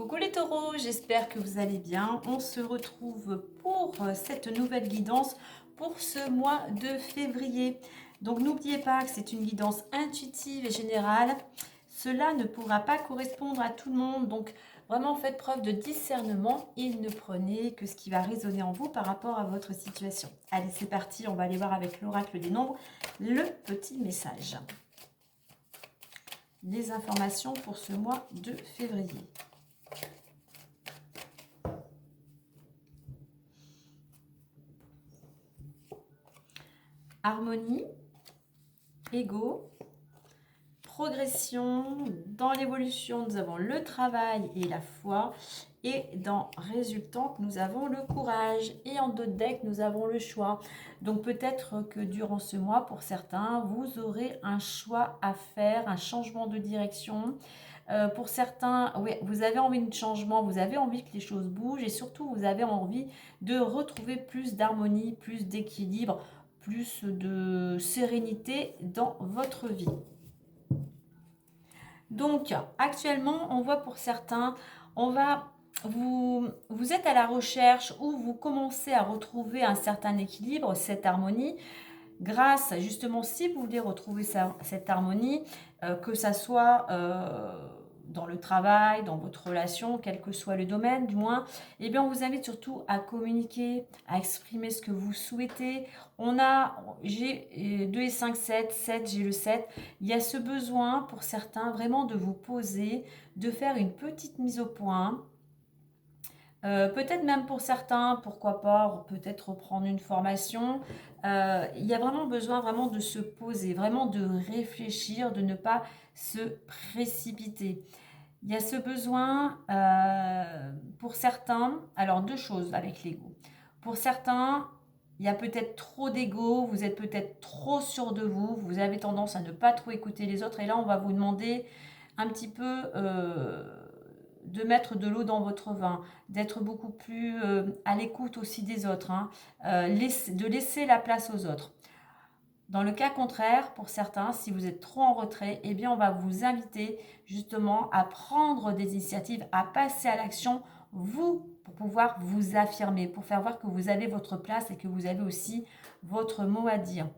Coucou les taureaux, j'espère que vous allez bien. On se retrouve pour cette nouvelle guidance pour ce mois de février. Donc n'oubliez pas que c'est une guidance intuitive et générale. Cela ne pourra pas correspondre à tout le monde. Donc vraiment faites preuve de discernement et ne prenez que ce qui va résonner en vous par rapport à votre situation. Allez, c'est parti, on va aller voir avec l'oracle des nombres le petit message. Les informations pour ce mois de février. Harmonie, ego, progression. Dans l'évolution, nous avons le travail et la foi. Et dans résultante, nous avons le courage. Et en dos de deck, nous avons le choix. Donc peut-être que durant ce mois, pour certains, vous aurez un choix à faire, un changement de direction. Pour certains, oui, vous avez envie de changement, vous avez envie que les choses bougent. Et surtout, vous avez envie de retrouver plus d'harmonie, plus d'équilibre, plus de sérénité dans votre vie. Donc, actuellement, on voit pour certains, vous êtes à la recherche ou vous commencez à retrouver un certain équilibre, cette harmonie, grâce, justement, si vous voulez retrouver cette harmonie, que ça soit dans le travail, dans votre relation, quel que soit le domaine, du moins, eh bien, on vous invite surtout à communiquer, à exprimer ce que vous souhaitez. J'ai 2 et 5, 7, j'ai le 7. Il y a ce besoin pour certains vraiment de vous poser, de faire une petite mise au point. Peut-être même pour certains, pourquoi pas, peut-être reprendre une formation. Il y a vraiment besoin vraiment de se poser, vraiment de réfléchir, de ne pas se précipiter. Il y a ce besoin pour certains, alors 2 choses avec l'ego. Pour certains, il y a peut-être trop d'ego, vous êtes peut-être trop sûr de vous, vous avez tendance à ne pas trop écouter les autres. Et là, on va vous demander un petit peu de mettre de l'eau dans votre vin, d'être beaucoup plus à l'écoute aussi des autres, hein, de laisser la place aux autres. Dans le cas contraire, pour certains, si vous êtes trop en retrait, eh bien, on va vous inviter justement à prendre des initiatives, à passer à l'action, vous, pour pouvoir vous affirmer, pour faire voir que vous avez votre place et que vous avez aussi votre mot à dire.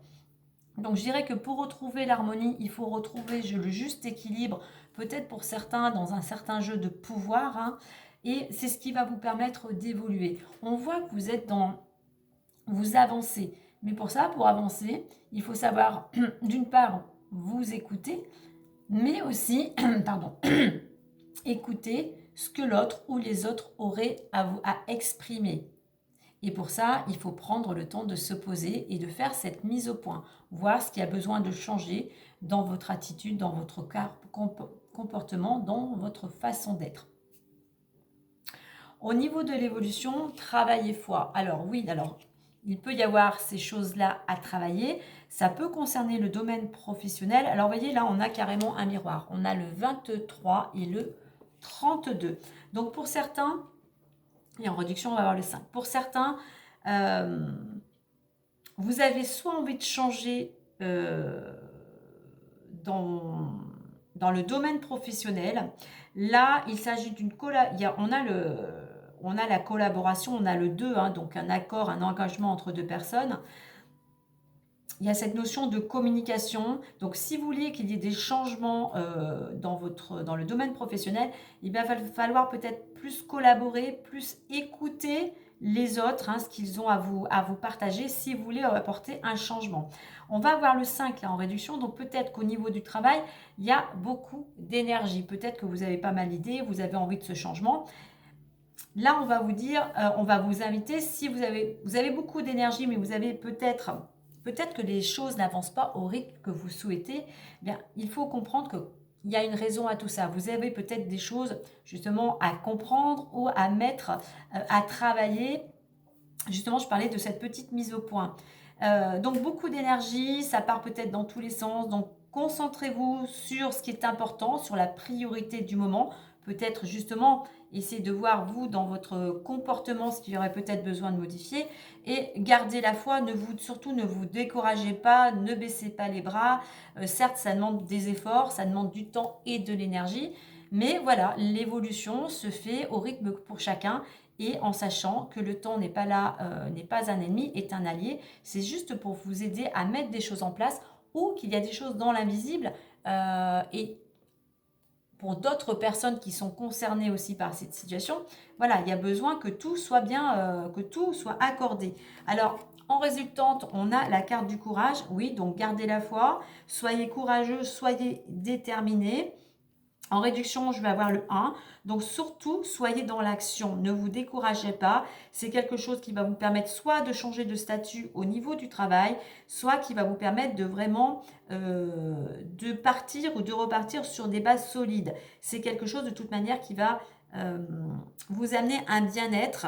Donc, je dirais que pour retrouver l'harmonie, il faut retrouver le juste équilibre, peut-être pour certains, dans un certain jeu de pouvoir, hein, et c'est ce qui va vous permettre d'évoluer. On voit que vous êtes vous avancez. Mais pour ça, pour avancer, il faut savoir, d'une part, vous écouter, mais aussi, pardon, écouter ce que l'autre ou les autres auraient à exprimer. Et pour ça, il faut prendre le temps de se poser et de faire cette mise au point, voir ce qui a besoin de changer dans votre attitude, dans votre comportement, dans votre façon d'être. Au niveau de l'évolution, travail et foi. Alors oui, il peut y avoir ces choses-là à travailler. Ça peut concerner le domaine professionnel. Alors, vous voyez, là, on a carrément un miroir. On a le 23 et le 32. Donc, pour certains, et en réduction, on va avoir le 5. Pour certains, vous avez soit envie de changer dans le domaine professionnel. Là, il s'agit d'une on a la collaboration, on a le 2, hein, donc un accord, un engagement entre 2 personnes. Il y a cette notion de communication. Donc, si vous voulez qu'il y ait des changements dans le domaine professionnel, il va falloir peut-être plus collaborer, plus écouter les autres, hein, ce qu'ils ont à vous partager si vous voulez apporter un changement. On va avoir le 5 là en réduction, donc peut-être qu'au niveau du travail, il y a beaucoup d'énergie. Peut-être que vous avez pas mal d'idées, vous avez envie de ce changement. Là, on va vous dire, on va vous inviter, si vous avez beaucoup d'énergie, mais vous avez peut-être que les choses n'avancent pas au rythme que vous souhaitez, eh bien, il faut comprendre qu'il y a une raison à tout ça. Vous avez peut-être des choses justement à comprendre ou à mettre, à travailler. Justement, je parlais de cette petite mise au point. Donc, beaucoup d'énergie, ça part peut-être dans tous les sens. Donc, concentrez-vous sur ce qui est important, sur la priorité du moment. Peut-être justement, essayez de voir vous dans votre comportement ce qu'il y aurait peut-être besoin de modifier. Et gardez la foi, surtout ne vous découragez pas, ne baissez pas les bras. Certes, ça demande des efforts, ça demande du temps et de l'énergie. Mais voilà, l'évolution se fait au rythme pour chacun et en sachant que le temps n'est pas là, n'est pas un ennemi, est un allié. C'est juste pour vous aider à mettre des choses en place ou qu'il y a des choses dans l'invisible et pour d'autres personnes qui sont concernées aussi par cette situation, voilà, il y a besoin que tout soit bien, que tout soit accordé. Alors, en résultante, on a la carte du courage. Oui, donc gardez la foi, soyez courageux, soyez déterminés. En réduction, je vais avoir le 1. Donc, surtout, soyez dans l'action. Ne vous découragez pas. C'est quelque chose qui va vous permettre soit de changer de statut au niveau du travail, soit qui va vous permettre de vraiment de partir ou de repartir sur des bases solides. C'est quelque chose de toute manière qui va euh, vous amener un bien-être.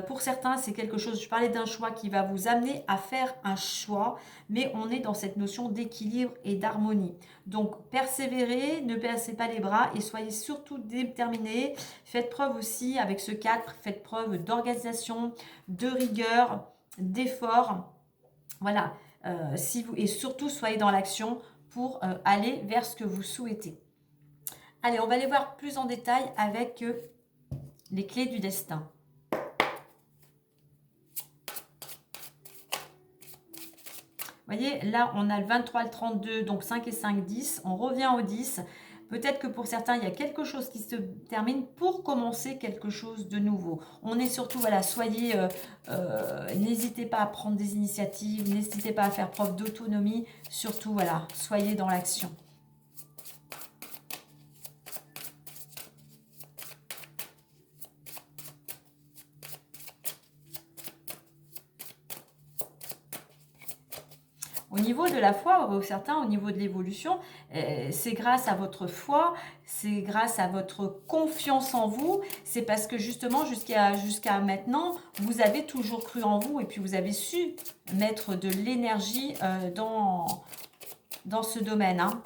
Pour certains, c'est quelque chose, je parlais d'un choix qui va vous amener à faire un choix, mais on est dans cette notion d'équilibre et d'harmonie. Donc, persévérez, ne baissez pas les bras et soyez surtout déterminés. Faites preuve aussi, avec ce 4, faites preuve d'organisation, de rigueur, d'effort. Voilà. Et surtout, soyez dans l'action pour aller vers ce que vous souhaitez. Allez, on va aller voir plus en détail avec les clés du destin. Vous voyez, là, on a le 23, le 32, donc 5 et 5, 10. On revient au 10. Peut-être que pour certains, il y a quelque chose qui se termine pour commencer quelque chose de nouveau. On est surtout, voilà, soyez, n'hésitez pas à prendre des initiatives, n'hésitez pas à faire preuve d'autonomie. Surtout, voilà, soyez dans l'action. Au niveau de la foi, pour certains, au niveau de l'évolution, c'est grâce à votre foi, c'est grâce à votre confiance en vous, c'est parce que justement, jusqu'à maintenant, vous avez toujours cru en vous et puis vous avez su mettre de l'énergie dans ce domaine. Hein.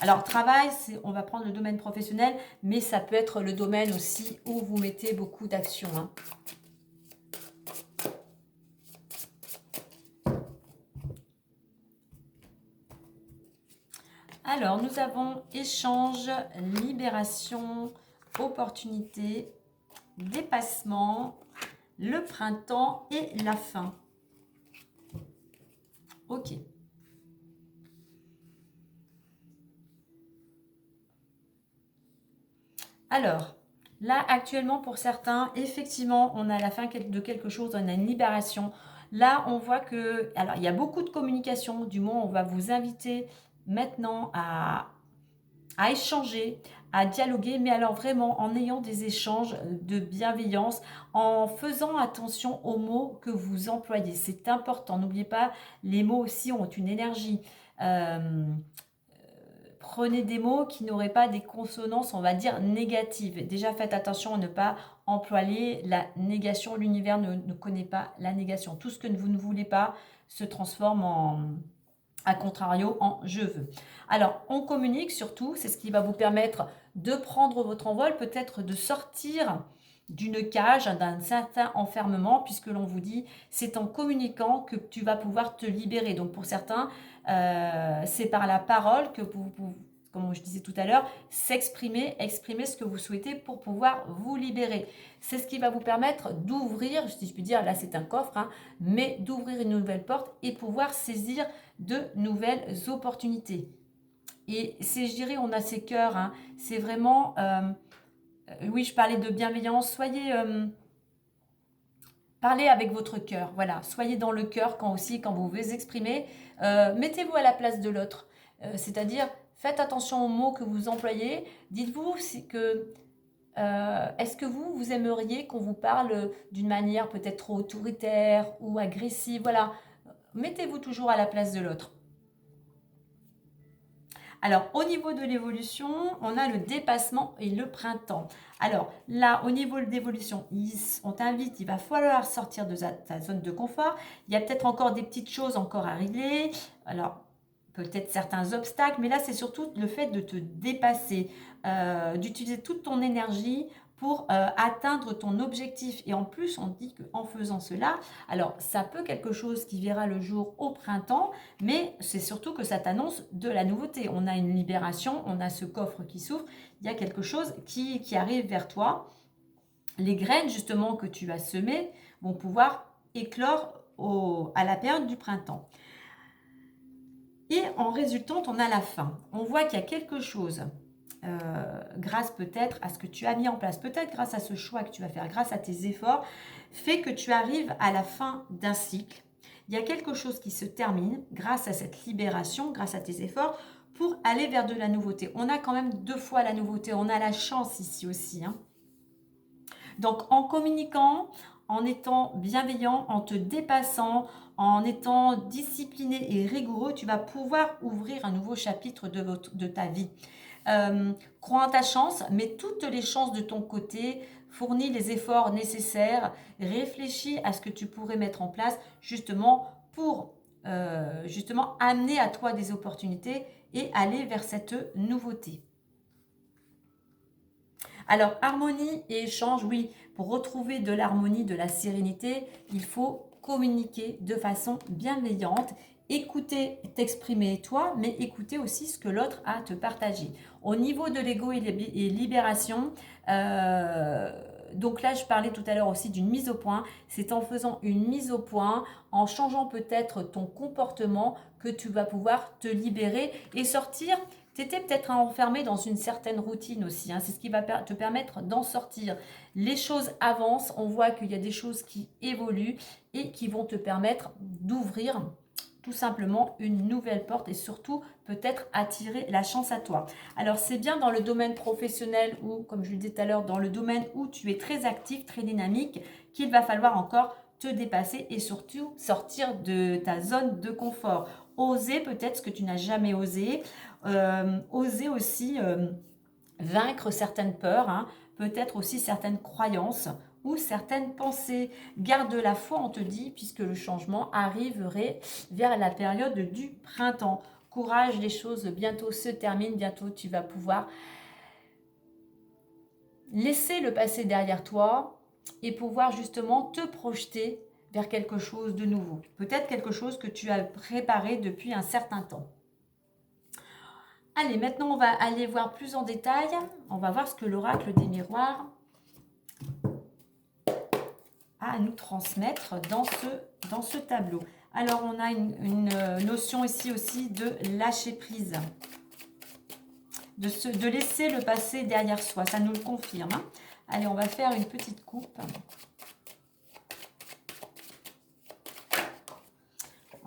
Alors, travail, on va prendre le domaine professionnel, mais ça peut être le domaine aussi où vous mettez beaucoup d'action. Hein. Alors, nous avons échange, libération, opportunité, dépassement, le printemps et la fin. Ok. Alors, là, actuellement, pour certains, effectivement, on a la fin de quelque chose, on a une libération. Là, on voit que... Alors, il y a beaucoup de communication. Du moins, on va vous inviter maintenant à échanger, à dialoguer, mais alors vraiment en ayant des échanges de bienveillance, en faisant attention aux mots que vous employez. C'est important. N'oubliez pas, les mots aussi ont une énergie. Prenez des mots qui n'auraient pas des consonances, on va dire, négatives. Déjà, faites attention à ne pas employer la négation. L'univers ne connaît pas la négation. Tout ce que vous ne voulez pas se transforme à contrario en je veux. Alors, on communique surtout, c'est ce qui va vous permettre de prendre votre envol, peut-être de sortir d'une cage, d'un certain enfermement, puisque l'on vous dit, c'est en communiquant que tu vas pouvoir te libérer. Donc pour certains, c'est par la parole que vous, comme je disais tout à l'heure, s'exprimer, exprimer ce que vous souhaitez pour pouvoir vous libérer. C'est ce qui va vous permettre d'ouvrir, si je puis dire, là c'est un coffre, hein, mais d'ouvrir une nouvelle porte et pouvoir saisir de nouvelles opportunités. Et c'est, je dirais, on a ces cœurs, hein, c'est vraiment... oui, je parlais de bienveillance. Soyez, parlez avec votre cœur. Voilà, soyez dans le cœur quand vous vous exprimez. Mettez-vous à la place de l'autre. C'est-à-dire, faites attention aux mots que vous employez. Dites-vous que est-ce que vous aimeriez qu'on vous parle d'une manière peut-être trop autoritaire ou agressive. Voilà, mettez-vous toujours à la place de l'autre. Alors, au niveau de l'évolution, on a le dépassement et le printemps. Alors, là, au niveau de l'évolution, on t'invite, il va falloir sortir de ta zone de confort. Il y a peut-être encore des petites choses encore à régler. Alors, peut-être certains obstacles, mais là, c'est surtout le fait de te dépasser, d'utiliser toute ton énergie pour atteindre ton objectif. Et en plus, on dit qu'en faisant cela, alors ça peut quelque chose qui verra le jour au printemps, mais c'est surtout que ça t'annonce de la nouveauté. On a une libération, on a ce coffre qui s'ouvre, il y a quelque chose qui arrive vers toi. Les graines justement que tu as semées vont pouvoir éclore à la période du printemps. Et en résultante, on a la fin. On voit qu'il y a quelque chose, grâce peut-être à ce que tu as mis en place, peut-être grâce à ce choix que tu vas faire, grâce à tes efforts, fait que tu arrives à la fin d'un cycle. Il y a quelque chose qui se termine grâce à cette libération, grâce à tes efforts, pour aller vers de la nouveauté. On a quand même 2 fois la nouveauté, on a la chance ici aussi, hein. Donc, en communiquant, en étant bienveillant, en te dépassant, en étant discipliné et rigoureux, tu vas pouvoir ouvrir un nouveau chapitre de ta vie. Crois en ta chance, mets toutes les chances de ton côté, fournis les efforts nécessaires, réfléchis à ce que tu pourrais mettre en place justement pour justement amener à toi des opportunités et aller vers cette nouveauté. Alors, harmonie et échange, oui, pour retrouver de l'harmonie, de la sérénité, il faut communiquer de façon bienveillante, écouter, t'exprimer toi, mais écouter aussi ce que l'autre a à te partager. Au niveau de l'ego et libération, donc là, je parlais tout à l'heure aussi d'une mise au point. C'est en faisant une mise au point, en changeant peut-être ton comportement, que tu vas pouvoir te libérer et sortir. Tu étais peut-être enfermé dans une certaine routine aussi, hein. C'est ce qui va te permettre d'en sortir. Les choses avancent, on voit qu'il y a des choses qui évoluent et qui vont te permettre d'ouvrir tout simplement une nouvelle porte et surtout peut-être attirer la chance à toi. Alors c'est bien dans le domaine professionnel ou, comme je le disais tout à l'heure, dans le domaine où tu es très actif, très dynamique, qu'il va falloir encore te dépasser et surtout sortir de ta zone de confort. Oser peut-être ce que tu n'as jamais osé. Oser aussi vaincre certaines peurs, hein, peut-être aussi certaines croyances ou certaines pensées. Garde la foi, on te dit, puisque le changement arriverait vers la période du printemps. Courage, les choses bientôt se terminent, bientôt tu vas pouvoir laisser le passé derrière toi et pouvoir justement te projeter vers quelque chose de nouveau. Peut-être quelque chose que tu as préparé depuis un certain temps. Allez, maintenant on va aller voir plus en détail. On va voir ce que l'oracle des miroirs a à nous transmettre dans ce tableau. Alors, on a une notion ici aussi de lâcher prise. De laisser le passé derrière soi. Ça nous le confirme, hein. Allez, on va faire une petite coupe.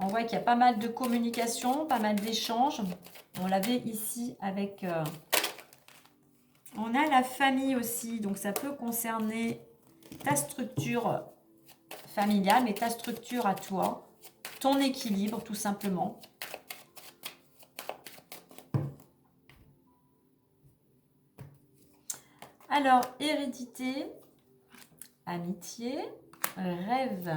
On voit qu'il y a pas mal de communication, pas mal d'échanges. On l'avait ici avec... on a la famille aussi, donc ça peut concerner ta structure familiale, mais ta structure à toi, ton équilibre tout simplement. Alors, hérédité, amitié, rêve.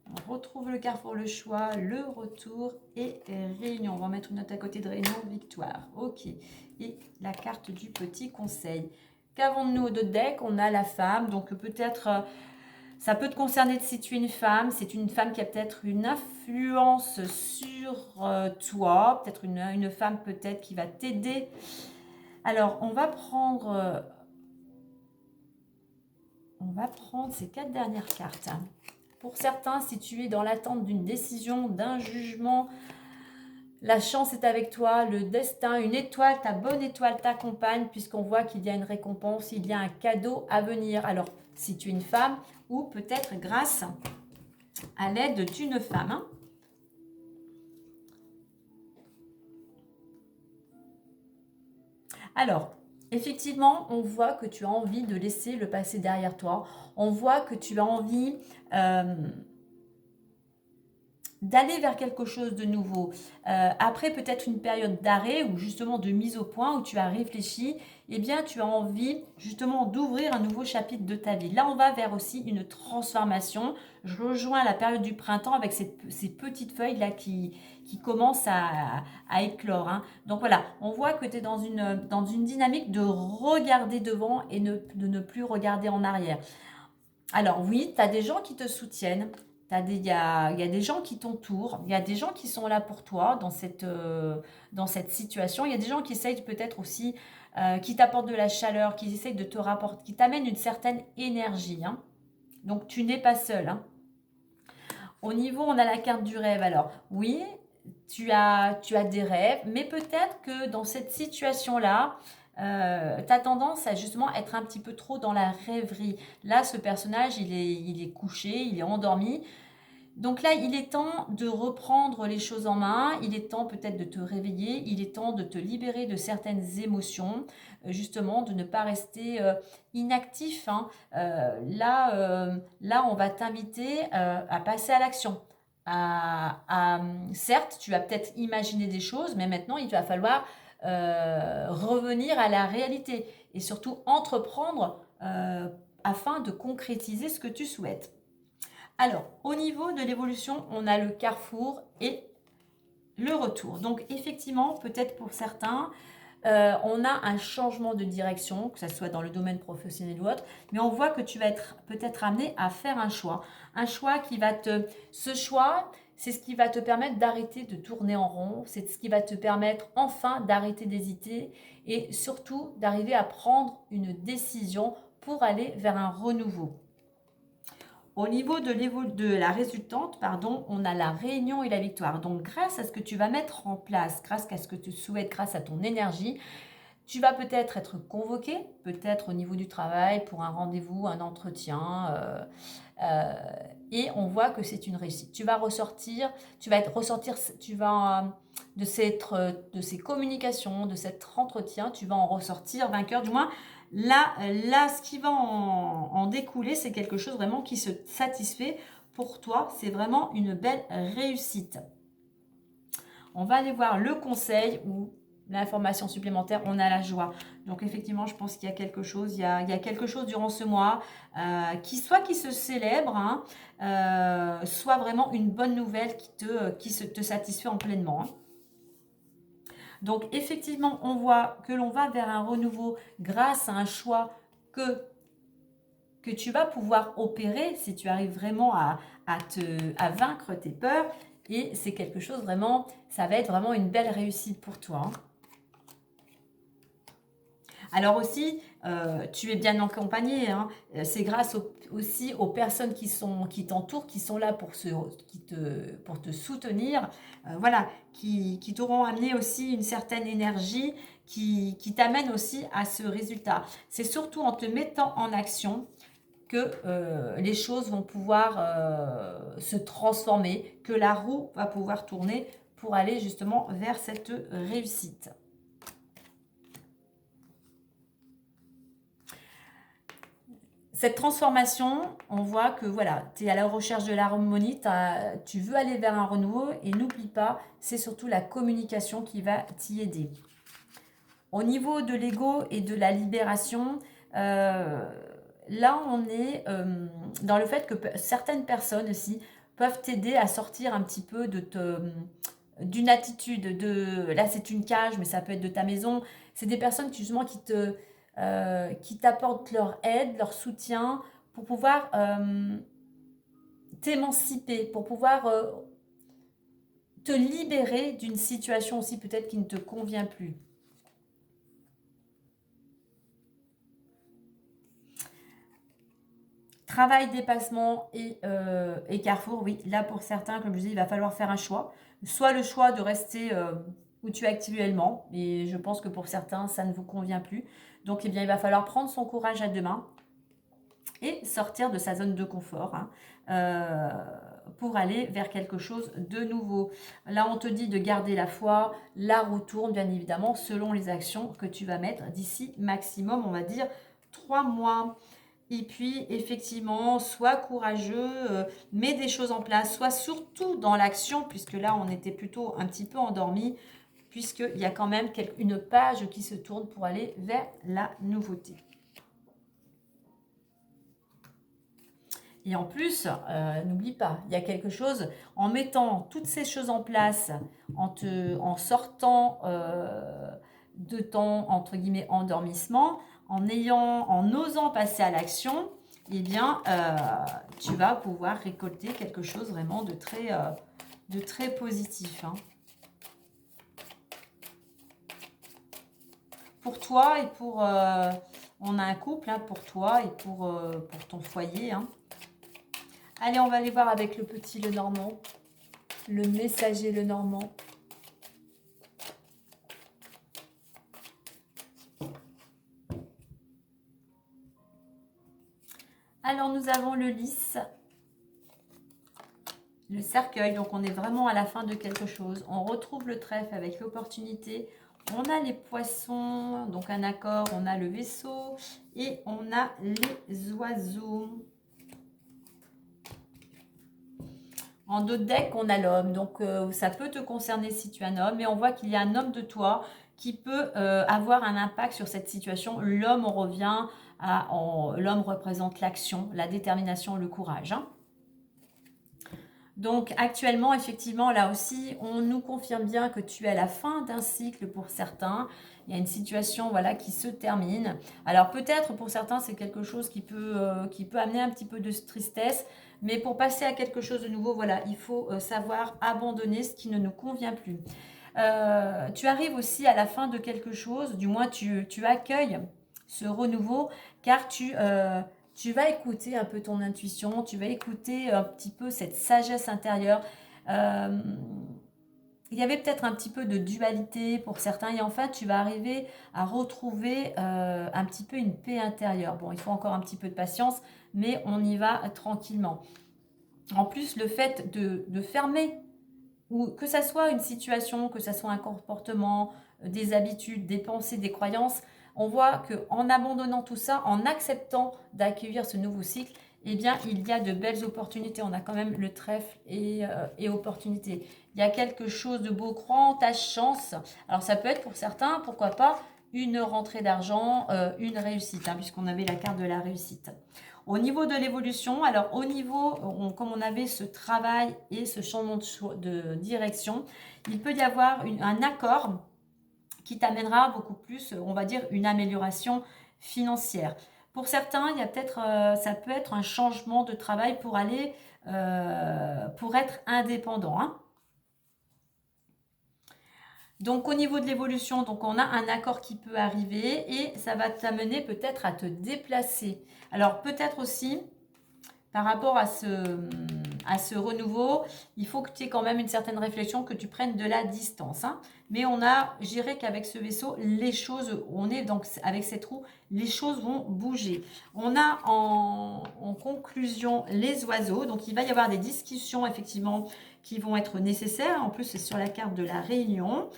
On retrouve le carrefour, le choix, le retour et réunion. On va mettre une note à côté de réunion, victoire. Ok. Et la carte du petit conseil. Qu'avons-nous de deck? On a la femme. Donc peut-être, ça peut te concerner si tu es une femme. C'est une femme qui a peut-être une influence sur toi. Peut-être une femme peut-être qui va t'aider. Alors, on va prendre ces 4 dernières cartes. Pour certains, si tu es dans l'attente d'une décision, d'un jugement, la chance est avec toi, le destin, une étoile, ta bonne étoile t'accompagne puisqu'on voit qu'il y a une récompense, il y a un cadeau à venir. Alors, si tu es une femme ou peut-être grâce à l'aide d'une femme, hein. Alors, effectivement, on voit que tu as envie de laisser le passé derrière toi. On voit que tu as envie d'aller vers quelque chose de nouveau. Après peut-être une période d'arrêt ou justement de mise au point où tu as réfléchi, eh bien tu as envie justement d'ouvrir un nouveau chapitre de ta vie. Là on va vers aussi une transformation. Je rejoins la période du printemps avec ces petites feuilles là qui commencent à éclore. Hein. Donc voilà, on voit que tu es dans une dynamique de regarder devant et de ne plus regarder en arrière. Alors oui, tu as des gens qui te soutiennent, il y a des gens qui t'entourent, il y a des gens qui sont là pour toi dans cette situation. Il y a des gens qui essayent peut-être aussi, qui t'apportent de la chaleur, qui essayent de te rapporter, qui t'amènent une certaine énergie. Hein. Donc tu n'es pas seul. Hein. Au niveau, on a la carte du rêve. Alors oui, tu as des rêves, mais peut-être que dans cette situation-là, tu as tendance à justement être un petit peu trop dans la rêverie. Là, ce personnage, il est couché, il est endormi. Donc là, il est temps de reprendre les choses en main, il est temps peut-être de te réveiller, il est temps de te libérer de certaines émotions, justement, de ne pas rester inactif. Hein. Là, on va t'inviter à passer à l'action. Certes, tu vas peut-être imaginer des choses, mais maintenant, il va falloir revenir à la réalité et surtout entreprendre afin de concrétiser ce que tu souhaites. Alors, au niveau de l'évolution, on a le carrefour et le retour. Donc, effectivement, peut-être pour certains, on a un changement de direction, que ce soit dans le domaine professionnel ou autre, mais on voit que tu vas être peut-être amené à faire un choix. Un choix qui va Ce choix, c'est ce qui va te permettre d'arrêter de tourner en rond, c'est ce qui va te permettre enfin d'arrêter d'hésiter et surtout d'arriver à prendre une décision pour aller vers un renouveau. Au niveau de la résultante, pardon, on a la réunion et la victoire. Donc, grâce à ce que tu vas mettre en place, grâce à ce que tu souhaites, grâce à ton énergie, tu vas peut-être être convoqué, peut-être au niveau du travail, pour un rendez-vous, un entretien. Et on voit que c'est une réussite. Tu vas ressortir, de ces communications, de cet entretien, tu vas en ressortir vainqueur. Du moins, là, ce qui va en découler, c'est quelque chose vraiment qui se satisfait pour toi. C'est vraiment une belle réussite. On va aller voir le conseil ou l'information supplémentaire. On a la joie. Donc effectivement, je pense qu'il y a quelque chose. Il y a quelque chose durant ce mois qui se célèbre, hein, soit vraiment une bonne nouvelle qui te satisfait en pleinement. Hein. Donc effectivement, on voit que l'on va vers un renouveau grâce à un choix que tu vas pouvoir opérer si tu arrives vraiment à vaincre tes peurs. Et c'est quelque chose vraiment, ça va être vraiment une belle réussite pour toi. Hein. Alors aussi, tu es bien accompagné. Hein. C'est grâce aussi aux personnes qui t'entourent, qui sont là pour te soutenir, voilà, qui t'auront amené aussi une certaine énergie, qui t'amène aussi à ce résultat. C'est surtout en te mettant en action que les choses vont pouvoir se transformer, que la roue va pouvoir tourner pour aller justement vers cette réussite. Cette transformation, on voit que voilà, tu es à la recherche de l'harmonie, tu veux aller vers un renouveau et n'oublie pas, c'est surtout la communication qui va t'y aider. Au niveau de l'ego et de la libération, là on est dans le fait que certaines personnes aussi peuvent t'aider à sortir un petit peu d'une attitude de... Là c'est une cage, mais ça peut être de ta maison. C'est des personnes justement qui t'apportent leur aide, leur soutien pour pouvoir t'émanciper, pour pouvoir te libérer d'une situation aussi peut-être qui ne te convient plus. Travail, dépassement et carrefour, oui. Là, pour certains, comme je dis, il va falloir faire un choix. Soit le choix de rester où tu es actuellement, et je pense que pour certains, ça ne vous convient plus. Donc, eh bien, il va falloir prendre son courage à deux mains et sortir de sa zone de confort pour aller vers quelque chose de nouveau. Là, on te dit de garder la foi. La roue tourne, bien évidemment, selon les actions que tu vas mettre d'ici maximum, on va dire, 3 mois. Et puis, effectivement, sois courageux, mets des choses en place, sois surtout dans l'action, puisque là, on était plutôt un petit peu endormi, puisqu'il y a quand même une page qui se tourne pour aller vers la nouveauté. Et en plus, n'oublie pas, il y a quelque chose, en mettant toutes ces choses en place, en sortant de ton, entre guillemets, endormissement, en osant passer à l'action, eh bien, tu vas pouvoir récolter quelque chose vraiment de très positif. Hein. Pour toi et pour... on a un couple hein, pour toi et pour ton foyer. Hein. Allez, on va aller voir avec le petit Lenormand, le messager Lenormand. Alors, nous avons le lys, le cercueil, donc on est vraiment à la fin de quelque chose. On retrouve le trèfle avec l'opportunité. On a les poissons, donc un accord, on a le vaisseau et on a les oiseaux. En dos de deck, on a l'homme, donc ça peut te concerner si tu es un homme, mais on voit qu'il y a un homme de toi qui peut avoir un impact sur cette situation. L'homme, on revient à... L'homme représente l'action, la détermination, le courage. Hein. Donc actuellement, effectivement, là aussi, on nous confirme bien que tu es à la fin d'un cycle pour certains. Il y a une situation voilà, qui se termine. Alors peut-être pour certains, c'est quelque chose qui peut amener un petit peu de tristesse. Mais pour passer à quelque chose de nouveau, voilà, il faut savoir abandonner ce qui ne nous convient plus. Tu arrives aussi à la fin de quelque chose, du moins tu accueilles ce renouveau, car tu vas écouter un peu ton intuition, tu vas écouter un petit peu cette sagesse intérieure. Il y avait peut-être un petit peu de dualité pour certains et en fait tu vas arriver à retrouver un petit peu une paix intérieure. Bon, il faut encore un petit peu de patience, mais on y va tranquillement. En plus, le fait de fermer, ou que ça soit une situation, que ça soit un comportement, des habitudes, des pensées, des croyances, on voit qu'en abandonnant tout ça, en acceptant d'accueillir ce nouveau cycle, eh bien, il y a de belles opportunités. On a quand même le trèfle et opportunité. Il y a quelque chose de beau. Crois en ta chance. Alors, ça peut être pour certains, pourquoi pas, une rentrée d'argent, une réussite, hein, puisqu'on avait la carte de la réussite. Au niveau de l'évolution, alors au niveau, comme on avait ce travail et ce changement de direction, il peut y avoir un accord qui t'amènera beaucoup plus, on va dire, une amélioration financière. Pour certains, il y a peut-être, ça peut être un changement de travail pour aller, pour être indépendant. Hein. Donc au niveau de l'évolution, donc on a un accord qui peut arriver et ça va t'amener peut-être à te déplacer. Alors peut-être aussi, par rapport à ce renouveau, il faut que tu aies quand même une certaine réflexion, que tu prennes de la distance. Hein. Mais je dirais qu'avec ce vaisseau, les choses, on est donc avec cette roue, les choses vont bouger. On a en conclusion les oiseaux, donc il va y avoir des discussions effectivement qui vont être nécessaires. En plus, c'est sur la carte de la réunion.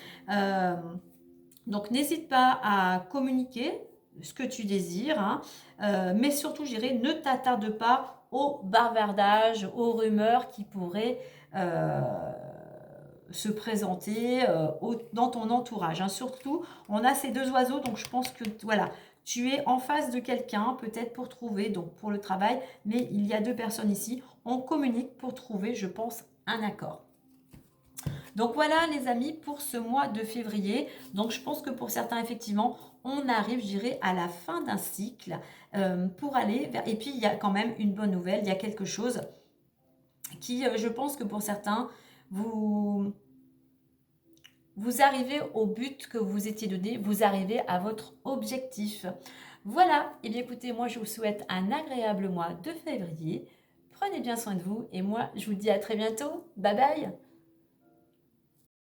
Donc n'hésite pas à communiquer ce que tu désires, hein. Mais surtout, je dirais, ne t'attarde pas au bavardage, aux rumeurs qui pourraient se présenter dans ton entourage. Hein. Surtout, on a ces deux oiseaux, donc je pense que voilà, tu es en face de quelqu'un, peut-être pour trouver, donc pour le travail, mais il y a deux personnes ici. On communique pour trouver, je pense, un accord. Donc voilà les amis pour ce mois de février. Donc je pense que pour certains effectivement on arrive je dirais à la fin d'un cycle pour aller vers... Et puis il y a quand même une bonne nouvelle, il y a quelque chose qui je pense que pour certains vous arrivez au but que vous étiez donné, vous arrivez à votre objectif. Voilà, et bien écoutez, moi je vous souhaite un agréable mois de février. Prenez bien soin de vous et moi je vous dis à très bientôt. Bye bye.